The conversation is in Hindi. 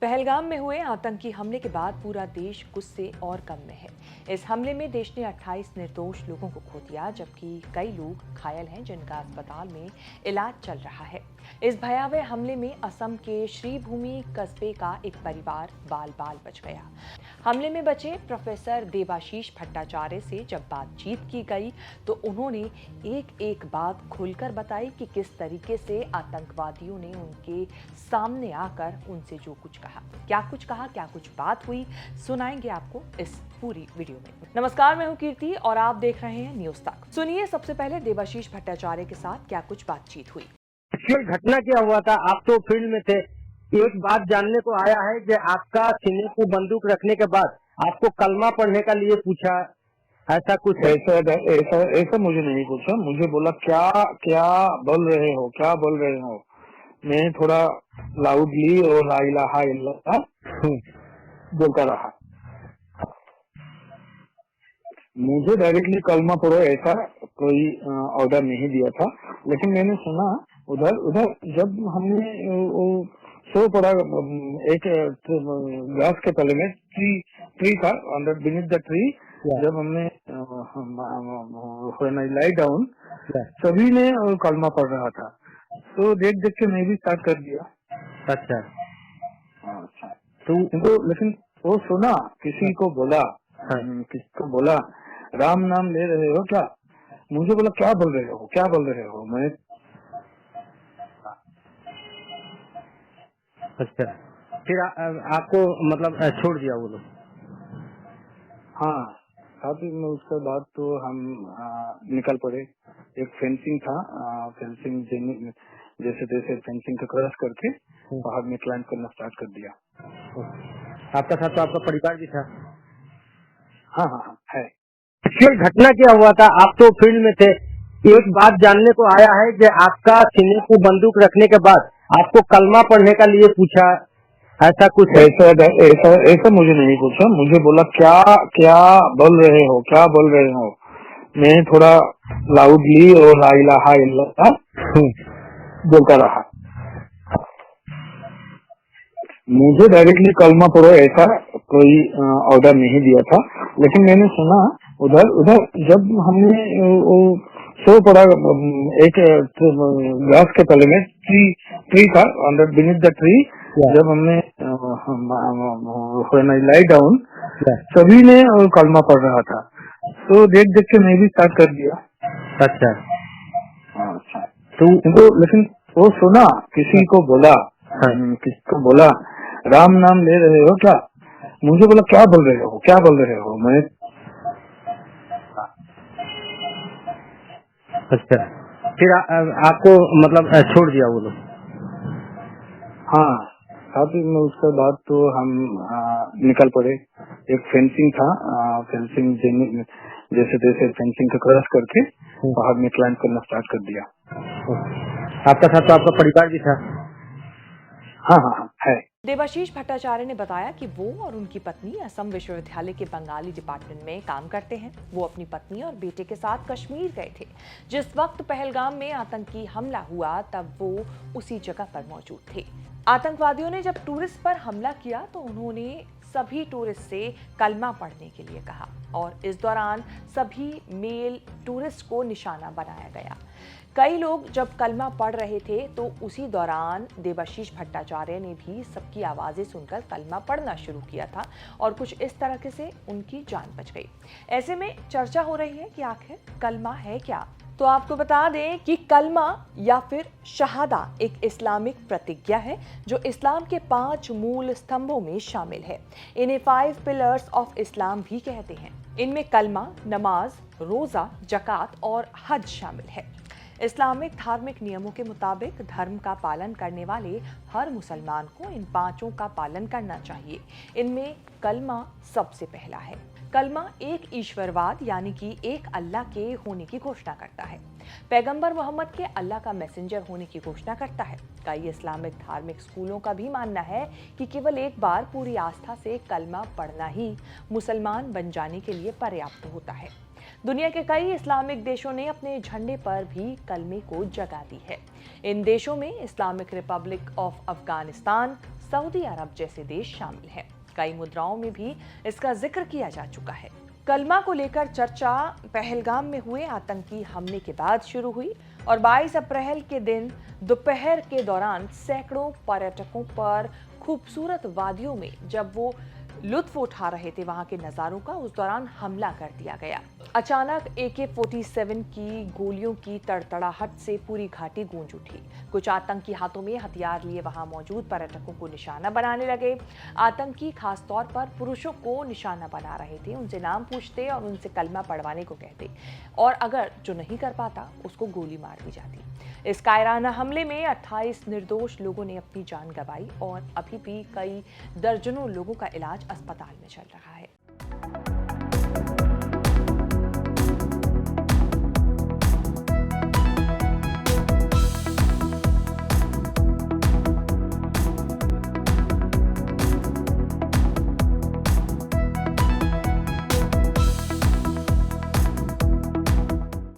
पहलगाम में हुए आतंकी हमले के बाद पूरा देश गुस्से और गम में है। इस हमले में देश ने 28 निर्दोष लोगों को खो दिया, जबकि कई लोग घायल हैं जिनका अस्पताल में इलाज चल रहा है। इस भयावह हमले में असम के श्रीभूमि कस्बे का एक परिवार बाल बाल बच गया। हमले में बचे प्रोफेसर देबाशीष भट्टाचार्य से जब बातचीत की गई तो उन्होंने एक एक बात खुलकर बताई कि किस तरीके से आतंकवादियों ने उनके सामने आकर उनसे जो कुछ कहा, क्या कुछ बात हुई, सुनाएंगे आपको इस पूरी वीडियो में। नमस्कार, मैं हूं कीर्ति और आप देख रहे हैं न्यूज तक। सुनिए सबसे पहले देबाशीष भट्टाचार्य के साथ क्या कुछ बातचीत हुई। घटना क्या हुआ था? आप तो फील्ड में थे। एक बात जानने को आया है कि आपका सीने को बंदूक रखने के बाद आपको कलमा पढ़ने का लिए पूछा, ऐसा कुछ है? ऐसा मुझे नहीं पूछा। मुझे बोला क्या क्या बोल रहे हो। मैं थोड़ा लाउडली और ला इलाहा इल्लल्लाह बोलता रहा। मुझे डायरेक्टली कलमा पढ़ो ऐसा कोई ऑर्डर नहीं दिया था, लेकिन मैंने सुना उधर जब हमने सो पड़ा एक ग्लास के तले में ट्री था, अंडर बीनीथ द ट्री। जब हमने लाई डाउन, सभी ने कलमा पढ़ रहा था, तो देख के मैं भी स्टार्ट कर दिया। अच्छा, तो लेकिन वो सुना, किसी को बोला राम नाम ले रहे हो क्या? मुझे बोला क्या बोल रहे हो। मैं अच्छा, फिर आपको मतलब छोड़ दिया वो लोग? हाँ, साथ में उसके बाद तो हम निकल पड़े। एक फेंसिंग था, फेंसिंग जैसे तैसे फेंसिंग को क्रॉस करके बाहर में क्लाइंब करना स्टार्ट कर दिया। आपका साथ तो आपका परिवार भी था? हाँ है। घटना क्या हुआ था? आप तो फील्ड में थे। एक बात जानने को आया है कि आपका सीने को बंदूक रखने के बाद आपको कलमा पढ़ने का लिए पूछा, ऐसा कुछ है? ऐसा मुझे नहीं पूछा। मुझे बोला क्या क्या बोल रहे हो। मैं थोड़ा लाउडली और ला इलाहा इल्लल्लाह बोलता रहा। मुझे डायरेक्टली कलमा पढ़ो ऐसा कोई ऑर्डर नहीं दिया था, लेकिन मैंने सुना उधर जब हमने सो पड़ा एक ग्लास के तले में ट्री था, अंडर बीनीथ द ट्री। जब हमने लाई डाउन, सभी ने कलमा पढ़ रहा था, तो देख के मैं भी स्टार्ट कर दिया। अच्छा, तो लेकिन वो सुना, किसी को बोला राम नाम ले रहे हो क्या? मुझे बोला क्या बोल रहे हो। मैं अच्छा, फिर आपको मतलब छोड़ दिया वो लोग? हाँ, साथ में उसके बाद तो हम निकल पड़े। एक फेंसिंग था, फेंसिंग जैसे तैसे फेंसिंग को क्रॉस करके बाहर में क्लाइंब करना स्टार्ट कर दिया। आपका साथ तो आपका परिवार भी था? हाँ है। देबाशीष भट्टाचार्य ने बताया कि वो और उनकी पत्नी असम विश्वविद्यालय के बंगाली डिपार्टमेंट में काम करते हैं। वो अपनी पत्नी और बेटे के साथ कश्मीर गए थे। जिस वक्त पहलगाम में आतंकी हमला हुआ तब वो उसी जगह पर मौजूद थे। आतंकवादियों ने जब टूरिस्ट पर हमला किया तो उन्होंने सभी टूरिस्ट से कलमा पढ़ने के लिए कहा और इस दौरान सभी मेल टूरिस्ट को निशाना बनाया गया। कई लोग जब कलमा पढ़ रहे थे तो उसी दौरान देबाशीष भट्टाचार्य ने भी सबकी आवाजें सुनकर कलमा पढ़ना शुरू किया था और कुछ इस तरह से उनकी जान बच गई। ऐसे में चर्चा हो रही है कि आखिर कलमा है क्या। तो आपको बता दें कि कलमा या फिर शहादा एक इस्लामिक प्रतिज्ञा है जो इस्लाम के 5 मूल स्तंभों में शामिल है। इन्हें 5 पिलर्स ऑफ इस्लाम भी कहते हैं। इनमें कलमा, नमाज, रोजा, जकात और हज शामिल है। इस्लामिक धार्मिक नियमों के मुताबिक धर्म का पालन करने वाले हर मुसलमान को इन 5 का पालन करना चाहिए। इनमें कलमा सबसे पहला है। कलमा एक ईश्वरवाद यानी कि एक अल्लाह के होने की घोषणा करता है। पैगंबर मोहम्मद के अल्लाह का मैसेंजर होने की घोषणा करता है। कई इस्लामिक धार्मिक स्कूलों का भी मानना है कि केवल एक बार पूरी आस्था से कलमा पढ़ना ही मुसलमान बन जाने के लिए पर्याप्त होता है। दुनिया के कई इस्लामिक देशों ने अपने झंडे पर भी कलमे को जगह दी है। इन देशों में Islamic Republic of Afghanistan, Saudi Arab जैसे देश शामिल हैं। कई मुद्राओं में भी इसका जिक्र किया जा चुका है। कलमा को लेकर चर्चा पहलगाम में हुए आतंकी हमले के बाद शुरू हुई और 22 अप्रैल के दिन दोपहर के दौरान सैकड़ों पर्यटकों पर खूबसूरत वादियों में जब वो लुत्फ उठा रहे थे वहां के नजारों का, उस दौरान हमला कर दिया गया। अचानक AK-47 की गोलियों की तड़तड़ाहट से पूरी घाटी गूंज उठी। कुछ आतंकी हाथों में हथियार लिए वहां मौजूद पर्यटकों को निशाना बनाने लगे। आतंकी खासतौर पर पुरुषों को निशाना बना रहे थे, उनसे नाम पूछते और उनसे कलमा पढ़वाने को कहते और अगर जो नहीं कर पाता उसको गोली मार दी जाती। इस कायराना हमले में 28 निर्दोष लोगों ने अपनी जान गंवाई और अभी भी कई दर्जनों लोगों का इलाज अस्पताल में चल रहा है।